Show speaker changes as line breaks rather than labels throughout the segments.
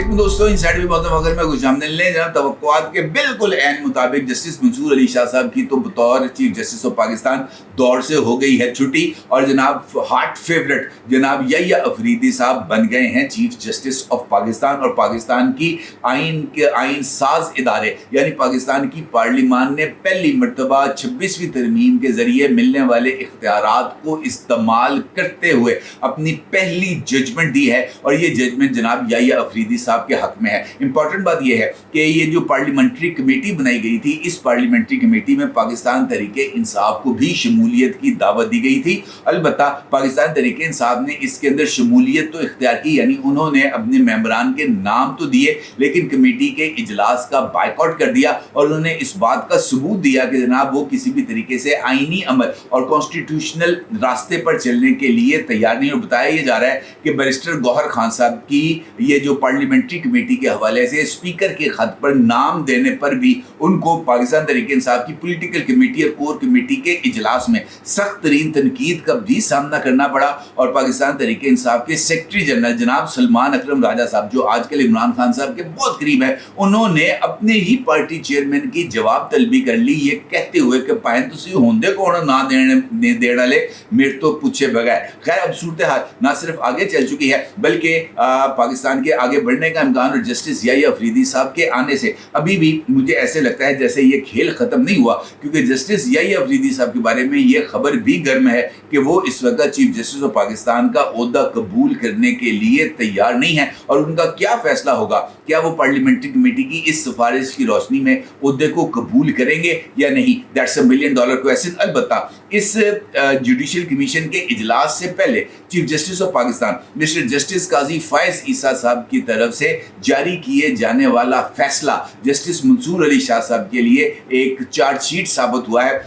वालेकुम दोस्तों, इनसाइड में बहुत अगर मैं कुछ हमने ले जनाब तवक्कुआत के बिल्कुल ऐन मुताबिक जस्टिस मंसूर अली शाह साहब की तो बतौर चीफ जस्टिस ऑफ पाकिस्तान दौर से हो गई है छुट्टी और जनाब हार्ट फेवरेट जनाब यहिया अफरीदी साहब बन गए हैं चीफ जस्टिस ऑफ पाकिस्तान। और पाकिस्तान की आइन साज इदारे यानी पाकिस्तान की पार्लिमान ने पहली मरतबा 26वीं तरमीम के जरिए मिलने वाले इख्तियारात को इस्तेमाल करते हुए अपनी पहली जजमेंट दी है और ये जजमेंट जनाब यहिया अफरीदी साहब के हक में है। इंपॉर्टेंट बात यह है कि ये जो पार्लियामेंट्री कमेटी बनाई गई थी, इस पार्लियामेंट्री कमेटी में पाकिस्तान तहरीक इंसाफ को भी शमूलियत की दावत दी गई थी। अलबत्ता पाकिस्तान तहरीक इंसाफ ने इसके अंदर शमूलियत तो इख्तियार की, यानी उन्होंने अपने मेंबरान के नाम तो दिए लेकिन कमेटी के इजलास का बायकॉट कर दिया और उन्होंने इस बात का सबूत दिया कि जनाब वो किसी भी तरीके से आईनी अमल और कॉन्स्टिट्यूशनल रास्ते पर चलने के लिए तैयार नहीं। और बताया यह जा रहा है कि बैरिस्टर गौहर खान साहब की ये जो पार्लियामेंट्री कमेटी के हवाले से स्पीकर के खत पर नाम देने पर भी उनको पाकिस्तान तहरीक इंसाफ की पॉलिटिकल कमेटी और कोर कमेटी के इजलास में सख्त तरीन तनकीद का भी सामना करना पड़ा। और पाकिस्तान तहरीक इंसाफ के सेक्रेटरी जनरल जनाब सलमान अकरम राजा साहब, जो आजकल इमरान खान साहब के बहुत करीब है, उन्होंने अपने ही पार्टी चेयरमैन की जवाब तलबी कर ली, ये कहते हुए कि पाइन तुसी होंदे कौन ना देने वाले मेरे तो पूछे बगैर। खैर, अब सूरत हाल ना सिर्फ आगे चल चुकी है बल्कि पाकिस्तान के आगे बढ़ने का इम्कान और जस्टिस यहिया अफरीदी साहब के आने से अभी भी मुझे ऐसे लगता है जैसे ये खेल खत्म नहीं हुआ, क्योंकि जस्टिस यहिया अफरीदी साहब के बारे में ये खबर भी गर्म है कि वो इस वक्त चीफ जस्टिस ऑफ पाकिस्तान का ओहदा कबूल करने के लिए तैयार नहीं है। और उनका क्या फैसला होगा, क्या वो पार्लियामेंट्री कमेटी की इस सिफारिश की रोशनी में ओहदे को कबूल करेंगे या नहीं, दैट्स $1 मिलियन क्वेश्चन। अलबत्ता इस जुडिशल कमीशन के इजलास से पहले chief justice of Pakistan mister justice Qazi Faez Isa Sahab की तरफ से जारी किए जाने वाला फैसला जस्टिस मंसूर अली शाह साहब के लिए एक चार्जशीट साबित हुआ है।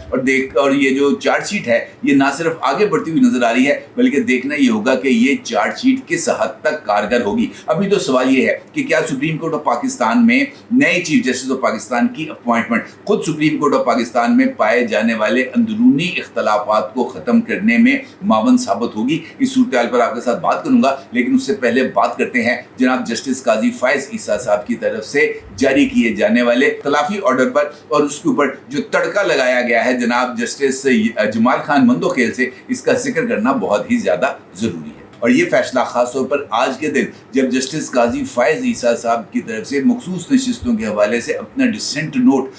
और ये जो चार्जशीट है ये ना सिर्फ आगे बढ़ती हुई नजर आ रही है बल्कि देखना ये होगा कि ये चार्जशीट किस हद तक कारगर होगी। अभी तो सवाल ये है कि क्या सुप्रीम कोर्ट ऑफ पाकिस्तान में नए चीफ जस्टिस ऑफ पाकिस्तान की अपॉइंटमेंट खुद सुप्रीम कोर्ट ऑफ पाकिस्तान में पाए जाने वाले अंदरूनी इख्तलाफात को ख़त्म करने में मावन साबित होगी। इस सूरत पर आपके साथ बात करूंगा, लेकिन उससे पहले बात करते हैं जनाब जस्टिस काजी फायज ईसा साहब की तरफ से जारी किए जाने वाले तलाफी ऑर्डर पर और उसके ऊपर जो तड़का लगाया गया है जनाब जस्टिस जमाल खान मंदोखेल से, इसका जिक्र करना बहुत ही ज़्यादा ज़रूरी है। और ये फैसला खास तौर पर आज के दिन जब जस्टिस काजी फायज ईसा साहब की तरफ से मखसूस नशिस्तों के हवाले से अपना डिसेंट नोट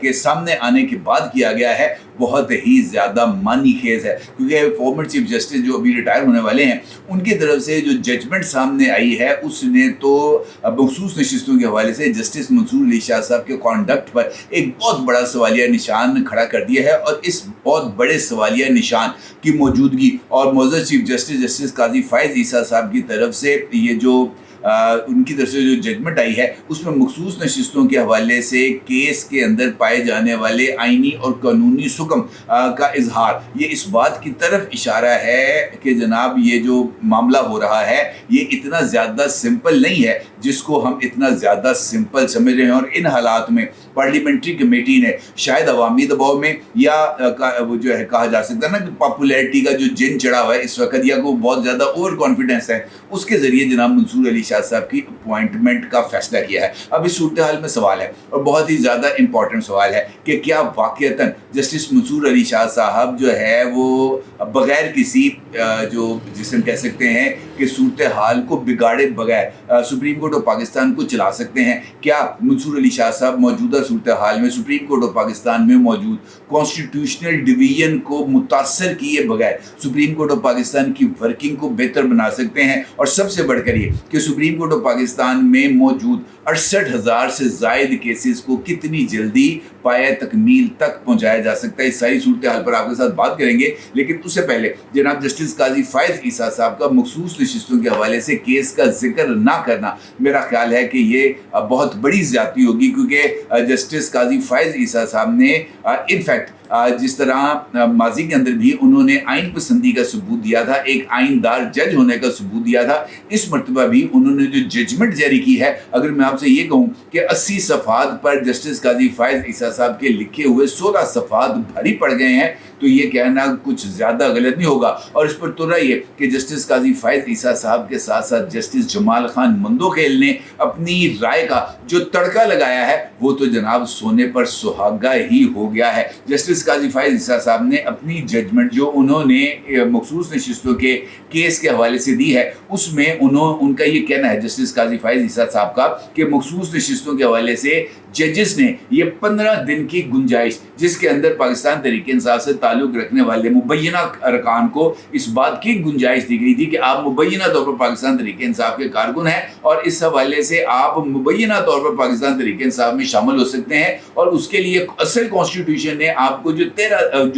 के सामने आने के बाद किया गया है, बहुत ही ज़्यादा मानी खेज है, क्योंकि फॉर्मर चीफ जस्टिस जो अभी रिटायर होने वाले हैं उनकी तरफ से जो जजमेंट सामने आई है उसने तो मखसूस नशिस्तों के हवाले से जस्टिस मंसूर अली शाह साहब के कॉन्डक्ट पर एक बहुत बड़ा सवालिया निशान खड़ा कर दिया है। और इस बहुत बड़े सवालिया निशान की मौजूदगी और मौजूदा चीफ जस्टिस काजी फायज ईसा साहब की तरफ से ये जो उनकी तरफ से जो जजमेंट आई है उसमें मखसूस नशिस्तों के हवाले से केस के अंदर पाए जाने वाले आइनी और कानूनी सुकम का इजहार, ये इस बात की तरफ इशारा है कि जनाब ये जो मामला हो रहा है ये इतना ज़्यादा सिंपल नहीं है जिसको हम इतना ज़्यादा सिंपल समझ रहे हैं। और इन हालात में पार्लियामेंट्री कमेटी ने शायद अवामी दबाव में या वो जो है कहा जा सकता है ना कि पॉपुलैरिटी का जो जिन चढ़ा हुआ है इस वक्त या को बहुत ज़्यादा ओवर कॉन्फिडेंस है, उसके ज़रिए जनाब मंसूर अली शाह साहब की अपॉइंटमेंट का फैसला किया है। अब इस सूरत हाल में सवाल है और बहुत ही ज़्यादा इंपॉर्टेंट सवाल है कि क्या वाक़ईतन जस्टिस मंसूर अली शाह साहब जो है वो बग़ैर किसी जो जिसे हम कह सकते हैं कि सूरत हाल को बिगाड़े बगैर सुप्रीम कोर्ट ऑफ पाकिस्तान को चला सकते हैं। क्या मंसूर अली शाह साहब मौजूदा सूरत हाल में सुप्रीम कोर्ट ऑफ पाकिस्तान में मौजूद कॉन्स्टिट्यूशनल डिवीजन को मुतासर किए बगैर सुप्रीम कोर्ट ऑफ पाकिस्तान की वर्किंग को बेहतर बना सकते हैं? और सबसे बढ़कर ये कि सुप्रीम कोर्ट ऑफ पाकिस्तान में मौजूद 68,000 से ज़ायद केसेस को कितनी जल्दी पाया तकमील तक पहुँचाया जा सकता है, इस सारी सूरत हाल पर आपके साथ बात करेंगे। लेकिन उससे पहले जनाब जस्टिस काजी फायज ईसा साहब का मखसूस नशिस्तों के हवाले से केस का जिक्र ना करना मेरा ख्याल है कि ये बहुत बड़ी ज़्यादती होगी, क्योंकि जस्टिस काजी फायज ईसा साहब ने इनफैक्ट जिस तरह माजी के अंदर भी उन्होंने आइन पसंदी का सबूत दिया था, एक आइनदार जज होने का सबूत दिया था, इस मरतबा भी उन्होंने जो जजमेंट जारी की है, अगर मैं आपसे ये कहूँ कि 80 सफ़हात पर जस्टिस काजी फ़ाइज़ ईसा साहब के लिखे हुए 16 सफ़हात भारी पड़ गए हैं, तो ये कहना कुछ ज़्यादा गलत नहीं होगा। और इस पर तो रही है कि जस्टिस काजी फ़ाइज़ ईसा साहब के साथ साथ जस्टिस जमाल खान मंदोखेल ने अपनी राय का जो तड़का लगाया है वो तो जनाब सोने पर सुहागा ही हो गया है। जस्टिस काजी फ़ाइज़ ईसा साहब ने अपनी जजमेंट जो उन्होंने मखसूस नशिस्तों के केस के हवाले से दी है, उसमें उनका ये कहना है जस्टिस काजी फ़ाइज़ ईसा साहब का कि मखसूस नशिस्तों के हवाले से जजेस ने ये 15 दिन की गुंजाइश, जिसके अंदर पाकिस्तान तहरीक इंसाफ से ताल्लुक़ रखने वाले मुबैना अरकान को इस बात की गुंजाइश दी गई थी कि आप मुबैना तौर पर पाकिस्तान तहरीक इंसाफ के कारकुन हैं और इस हवाले से आप मुबैना तौर पर पाकिस्तान तहरीक इंसाफ में शामिल हो सकते हैं। और उसके लिए असल कॉन्स्टिट्यूशन ने आपको जो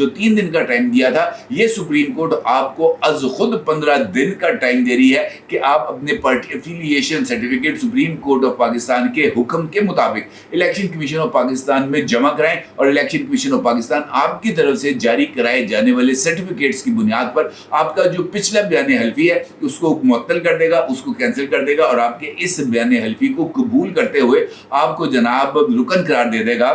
3 दिन का टाइम दिया था, ये सुप्रीम कोर्ट आपको अज खुद 15 दिन का टाइम दे रही है कि आप अपने party affiliation certificate supreme court of Pakistan के हुक्म के मुताबिक इलेक्शन कमीशन ऑफ पाकिस्तान में जमा कराएं और इलेक्शन कमीशन ऑफ पाकिस्तान आपकी तरफ से जारी कराए जाने वाले सर्टिफिकेट्स की बुनियाद पर आपका जो पिछला बयान हल्फी है उसको मुअत्तल कर देगा, उसको कैंसिल कर देगा और आपके इस बयान हल्फी को कबूल करते हुए आपको जनाब रुकन करार दे देगा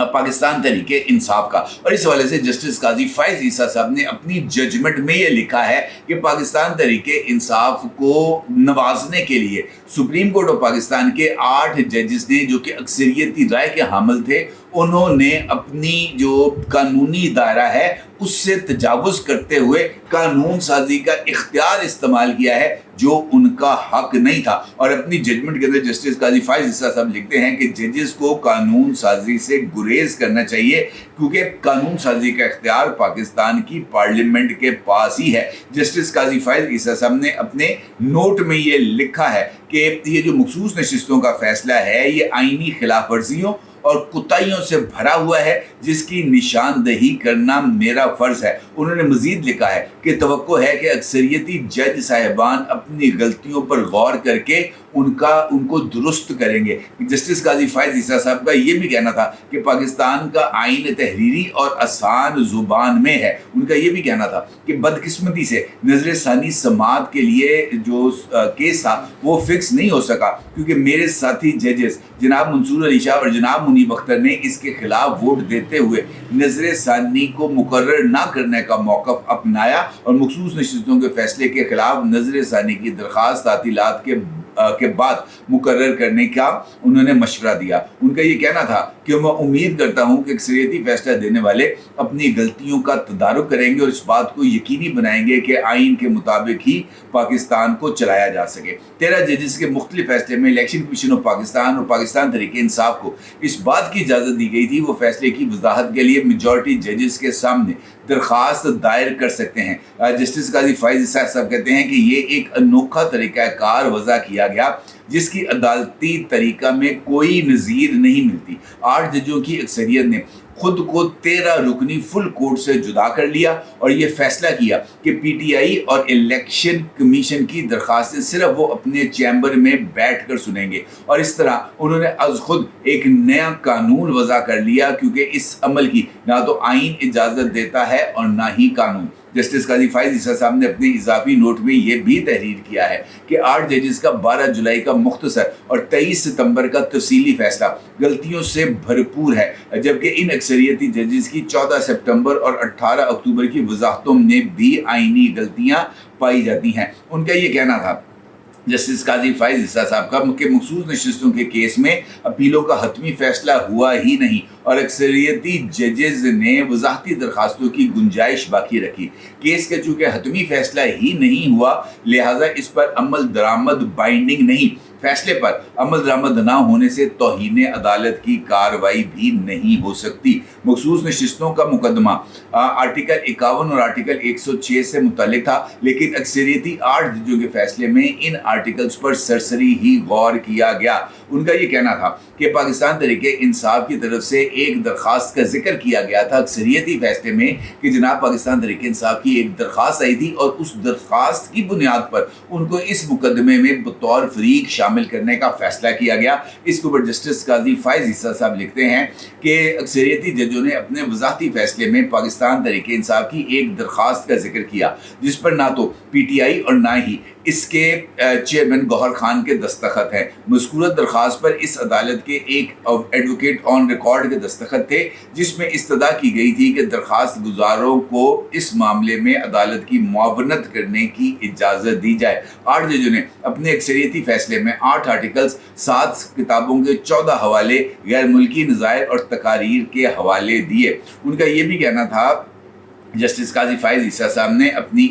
पाकिस्तान तहरीक इंसाफ का। और इस हवाले से जस्टिस काजी फ़ाइज़ ईसा साहब ने अपनी जजमेंट में ये लिखा है कि पाकिस्तान तहरीक इंसाफ को नवाजने के लिए सुप्रीम कोर्ट ऑफ पाकिस्तान के 8 जजेस ने, जो कि अक्सरियती राय के हामिल थे, उन्होंने अपनी जो कानूनी दायरा है उससे तजावुज़ करते हुए कानून साजी का इख्तियार इस्तेमाल किया है जो उनका हक नहीं था। और अपनी जजमेंट के अंदर जस्टिस काजी फ़ाइज़ ईसा साहब लिखते हैं कि जजेस को कानून साजी से गुरेज करना चाहिए क्योंकि कानून साजी का इख्तियार पाकिस्तान की पार्लियामेंट के पास ही है। जस्टिस काजी फ़ाइज़ ईसा साहब ने अपने नोट में ये लिखा है कि ये जो मखसूस नशिस्तों का फैसला है ये आईनी खिलाफ वर्जियों और कुताइयों से भरा हुआ है जिसकी निशानदही करना मेरा फ़र्ज़ है। उन्होंने मज़ीद लिखा है कि तवक्को है कि अक्सरियती जज साहिबान अपनी गलतियों पर गौर करके उनको दुरुस्त करेंगे। जस्टिस काजी फ़ाइज़ ईसा साहब का ये भी कहना था कि पाकिस्तान का आइन तहरीरी और आसान ज़ुबान में है। उनका ये भी कहना था कि बदकिस्मती से नज़र सानी समात के लिए जो केस था वो फिक्स नहीं हो सका क्योंकि मेरे साथी जजेस जनाब मंसूर अली शाह और जनाब मुनीब अख्तर ने इसके खिलाफ वोट देते हुए नज़र सानी को मुकर्रर ना करने का मौक़िफ़ अपनाया और मखसूस नशिस्तों के फैसले के खिलाफ नज़र सानी की दरख्वास्त तातीलात के बाद मुकर्रर करने का उन्होंने मशवरा दिया। उनका ये कहना था कि मैं उम्मीद करता हूँ कि अक्सरियती फैसला देने वाले अपनी गलतियों का तदारुक करेंगे और इस बात को यकीनी बनाएंगे कि आइन के मुताबिक ही पाकिस्तान को चलाया जा सके। 13 जजेस के मुख्तलिफ फैसले में इलेक्शन कमीशन ऑफ पाकिस्तान और पाकिस्तान तहरीक इंसाफ को इस बात की इजाज़त दी गई थी वो फैसले की वजाहत के लिए मेजॉरिटी जजेस के सामने दरख्वास्त दायर कर सकते हैं। जस्टिस काजी फ़ाइज़ ईसा साहब कहते हैं कि ये एक अनोखा तरीक़ाकार वज़ा किया गया जिसकी अदालती तरीक़ा में कोई नज़ीर नहीं मिलती। 8 जजों की अक्सरियत ने खुद को 13 रुकनी फुल कोर्ट से जुदा कर लिया और ये फैसला किया कि पीटीआई और इलेक्शन कमीशन की दरख्वास्तें सिर्फ वो अपने चैम्बर में बैठ कर सुनेंगे। और इस तरह उन्होंने अज खुद एक नया कानून वज़ा कर लिया क्योंकि इस अमल की ना तो आइन इजाज़त देता है और ना ही कानून। जस्टिस काजी फ़ाइज़ ईसा साहब ने अपने इजाफी नोट में ये भी तहरीर किया है कि 8 जजेस का 12 जुलाई का मुख्तसर और 23 सितंबर का तफसीली फैसला गलतियों से भरपूर है जबकि इन अक्सरियती जजेस की 14 सितंबर और 18 अक्टूबर की वजाहतों में भी आइनी गलतियाँ पाई जाती हैं। उनका ये कहना था जस्टिस काजी फ़ाइज़ ईसा साहब का कि मखसूस नशिस्तों के केस में अपीलों का हतमी फैसला हुआ ही नहीं और अक्सरियती जजेस ने वजाहती दरख्वास्तों की गुंजाइश बाकी रखी। केस का चूँकि हतमी फैसला ही नहीं हुआ लिहाजा इस पर अमल दरामद बाइंडिंग नहीं, फैसले पर अमल दरामद ना होने से तौहीन अदालत की कार्रवाई भी नहीं हो सकती। मखसूस नशिस्तों का मुकदमा आर्टिकल 51 और आर्टिकल 106 से मुतल्लिक था लेकिन अक्सरियती 8 जजों के फैसले में इन आर्टिकल्स पर सरसरी ही गौर किया गया। उनका ये कहना था कि पाकिस्तान तहरीक इंसाफ की तरफ से एक दरख्वास्त का जिक्र किया गया था अक्सरियती फैसले में कि जनाब पाकिस्तान तहरीक इंसाफ की एक दरख्वास्त आई थी और उस दरख्वास्त की बुनियाद पर उनको इस मुकदमे में बतौर फरीक शामिल करने का फैसला किया गया। इसके ऊपर जस्टिस काजी फायज ईसा साहब लिखते हैं कि अक्सरियती जजों ने अपने वज़ाती फैसले में पाकिस्तान तहरीक इंसाफ की एक दरख्वास्त का जिक्र किया जिस पर ना तो PTI और ना ही इसके चेयरमैन गौहर खान के दस्तखत हैं। मज़कूरा दरख्वास्त पर इस अदालत के एक एडवोकेट ऑन रिकॉर्ड के दस्तखत थे जिसमें इस्तदा की गई थी कि दरख्वास्त गुजारों को इस मामले में अदालत की मुआवनत करने की इजाज़त दी जाए। 8 जजों ने अपने अक्सरियती फैसले में 8 आर्टिकल्स, 7 किताबों के 14 हवाले, गैर मुल्की नज़ायर और तकारीर के हवाले दिए। उनका ये भी कहना था, जस्टिस काजी फायज ईसा साहब ने अपने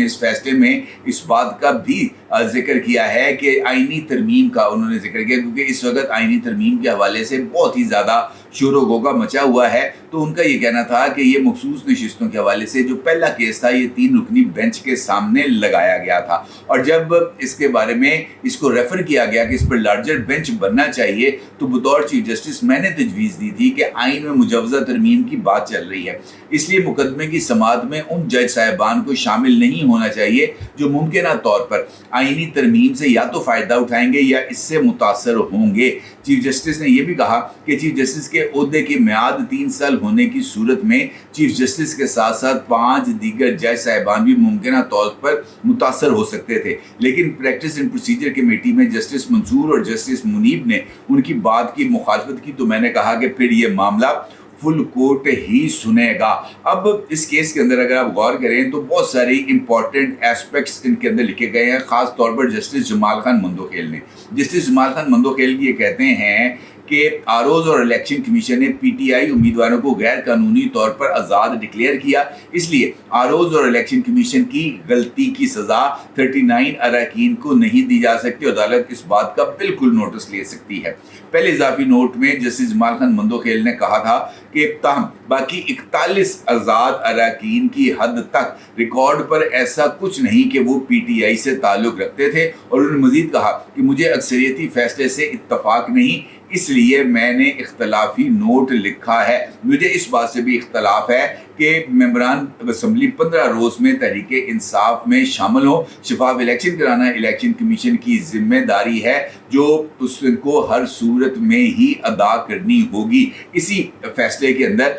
इस फैसले में इस बात का भी जिक्र किया है कि आईनी तरमीम का उन्होंने जिक्र किया, क्योंकि इस वक्त आईनी तरमीम के हवाले से बहुत ही ज़्यादा शोर व गोगा मचा हुआ है। तो उनका ये कहना था कि ये मखसूस नशिस्तों के हवाले से जो पहला केस था ये 3 रुकनी बेंच के सामने लगाया गया था, और जब इसके बारे में इसको रेफ़र किया गया कि इस पर लार्जर बेंच बनना चाहिए तो बतौर चीफ जस्टिस मैंने तजवीज़ दी थी कि आइन में मुजवज़ा तरमीम की बात चल रही है, इसलिए मुकदमे की समाअत में उन जज साहिबान को शामिल नहीं होना चाहिए जो मुमकिना तौर पर आइनी तरमीम से या तो फ़ायदा उठाएंगे या इससे मुतासर होंगे। चीफ जस्टिस ने यह भी कहा कि चीफ जस्टिस के ओहदे की म्याद 3 साल होने की सूरत में चीफ जस्टिस के साथ साथ 5 दीगर जज साहिबान भी मुमकिना तौर पर मुतासर हो सकते थे, लेकिन प्रैक्टिस एंड प्रोसीजर कमेटी में जस्टिस मंसूर और जस्टिस मुनीब ने उनकी बात की मुखालफत की, तो मैंने कहा कि फिर ये मामला फुल कोर्ट ही सुनेगा। अब इस केस के अंदर अगर आप गौर करें तो बहुत सारी इंपॉर्टेंट एस्पेक्ट्स इनके अंदर लिखे गए हैं, ख़ास तौर पर जस्टिस जमाल खान मंदोखेल ने। जस्टिस जमाल खान मंदोखेल ये कहते हैं कि आरोज़ और इलेक्शन कमीशन ने PTI उम्मीदवारों को गैर कानूनी तौर पर आज़ाद डिक्लेयर किया, इसलिए आरोज़ और इलेक्शन कमीशन की गलती की सज़ा 39 अरकान को नहीं दी जा सकती। अदालत इस बात का बिल्कुल नोटिस ले सकती है। पहले इजाफी नोट में जस्टिस जमाल खान मंदोखेल ने कहा था कि ताहम बाकी 41 आज़ाद अरकान की हद तक रिकॉर्ड पर ऐसा कुछ नहीं कि वो PTI से ताल्लुक़ रखते थे, और उन्होंने मज़ीद कहा कि मुझे अक्सरियती फैसले से इत्तफाक नहीं, इसलिए मैंने इख्तलाफी नोट लिखा है। मुझे इस बात से भी इख्तलाफ है कि मेंबरान असम्बली 15 रोज़ में तहरीक इंसाफ में शामिल हो। शफाफ इलेक्शन कराना इलेक्शन कमीशन की जिम्मेदारी है जो उसको हर सूरत में ही अदा करनी होगी। इसी फैसले के अंदर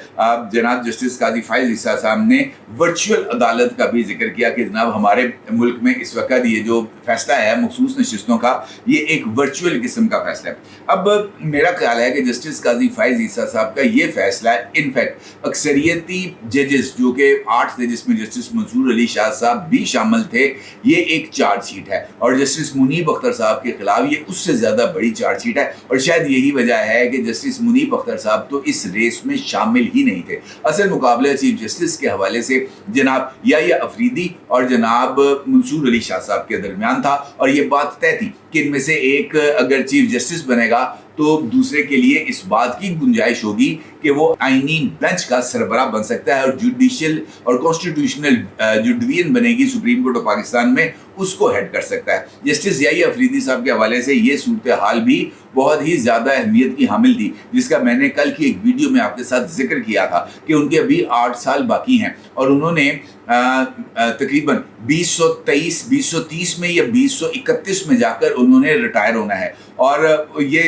जनाब जस्टिस काजी फायज ईसा साहब ने वर्चुअल अदालत का भी जिक्र किया कि जनाब हमारे मुल्क में इस वक्त ये जो फैसला है मखसूस नशिस्तों का, ये एक वर्चुअल किस्म का फैसला है। अब मेरा ख्याल है कि जस्टिस काजी फायज ईसा साहब का ये फैसला इनफैक्ट अक्सरियती जजेस जो कि 8 थे जिसमें जस्टिस मंसूर अली शाह साहब भी शामिल थे, ये एक चार्जशीट है, और जस्टिस मुनीब अख्तर साहब के खिलाफ ये उससे ज़्यादा बड़ी चार्जशीट है। और शायद यही वजह है कि जस्टिस मुनीब अख्तर साहब तो इस रेस में शामिल ही नहीं थे। असल मुकाबला चीफ जस्टिस के हवाले से जनाब याह्या अफरीदी और जनाब मंसूर अली शाह साहब के दरमियान था, और ये बात तय थी कि इनमें से एक अगर चीफ जस्टिस बनेगा तो दूसरे के लिए इस बात की गुंजाइश होगी कि वो आईनी बेंच का सरबराह बन सकता है, और जुडिशियल और कॉन्स्टिट्यूशनल जो डिवीजन बनेगी सुप्रीम कोर्ट ऑफ पाकिस्तान में उसको हेड कर सकता है। जस्टिस याह्या अफरीदी साहब के हवाले से ये सूरत हाल भी बहुत ही ज़्यादा अहमियत की हामिल थी, जिसका मैंने कल की एक वीडियो में आपके साथ जिक्र किया था कि उनके अभी 8 साल बाकी हैं, और उन्होंने तकरीबन 2030 में या 2031 में जाकर उन्होंने रिटायर होना है। और ये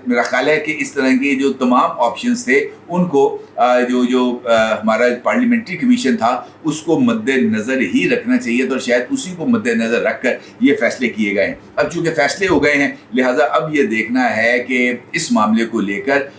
मेरा ख्याल है कि इस तरह के जो तमाम ऑप्शंस थे उनको जो हमारा पार्लियामेंट्री कमीशन था उसको मद्देनज़र ही रखना चाहिए, तो शायद उसी को मद्देनज़र रख कर ये फैसले किए गए हैं। अब चूँकि फैसले हो गए हैं, लिहाजा अब ये देखना है कि इस मामले को लेकर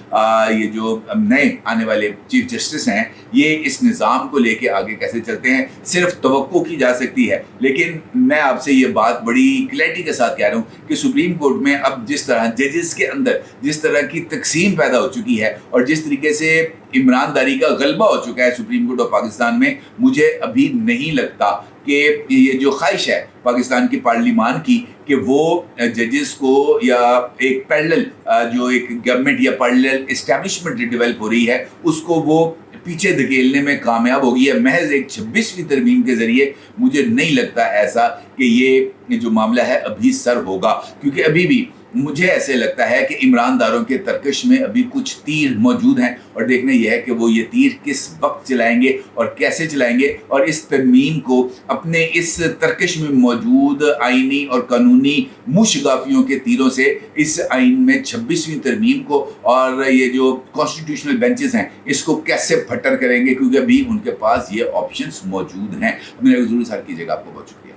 ये जो नए आने वाले चीफ जस्टिस हैं ये इस निज़ाम को लेकर आगे कैसे चलते हैं। सिर्फ तवक्को की जा सकती है, लेकिन मैं आपसे ये बात बड़ी क्लैरिटी के साथ कह रहा हूँ कि सुप्रीम कोर्ट में अब जिस तरह जजेस के अंदर जिस तरह की तकसीम पैदा हो चुकी है और जिस तरीके से ईमानदारी का गलबा हो चुका है सुप्रीम कोर्ट ऑफ पाकिस्तान में, मुझे अभी नहीं लगता कि ये जो ख्वाहिश है पाकिस्तान की पार्लियामान की कि वो जजेस को या एक पैरेलल जो एक गवर्नमेंट या पैरेलल इस्टेब्लिशमेंट डेवलप हो रही है उसको वो पीछे धकेलने में कामयाब होगी है महज एक 26वीं तरमीम के ज़रिए। मुझे नहीं लगता ऐसा कि ये जो मामला है अभी सर होगा, क्योंकि अभी भी مجھے ایسے لگتا ہے کہ عمران داروں کے ترکش میں ابھی کچھ تیر موجود ہیں، اور دیکھنا یہ ہے کہ وہ یہ تیر کس وقت چلائیں گے اور کیسے چلائیں گے، اور اس ترمیم کو اپنے اس ترکش میں موجود آئینی اور قانونی موشگافیوں کے تیروں سے اس آئین میں 26ویں ترمیم کو اور یہ جو کانسٹیٹیوشنل بینچز ہیں اس کو کیسے پھٹر کریں گے، کیونکہ ابھی ان کے پاس یہ آپشنز موجود ہیں۔ میرے ضرور سر کیجیے گا، آپ کو بہت شکریہ۔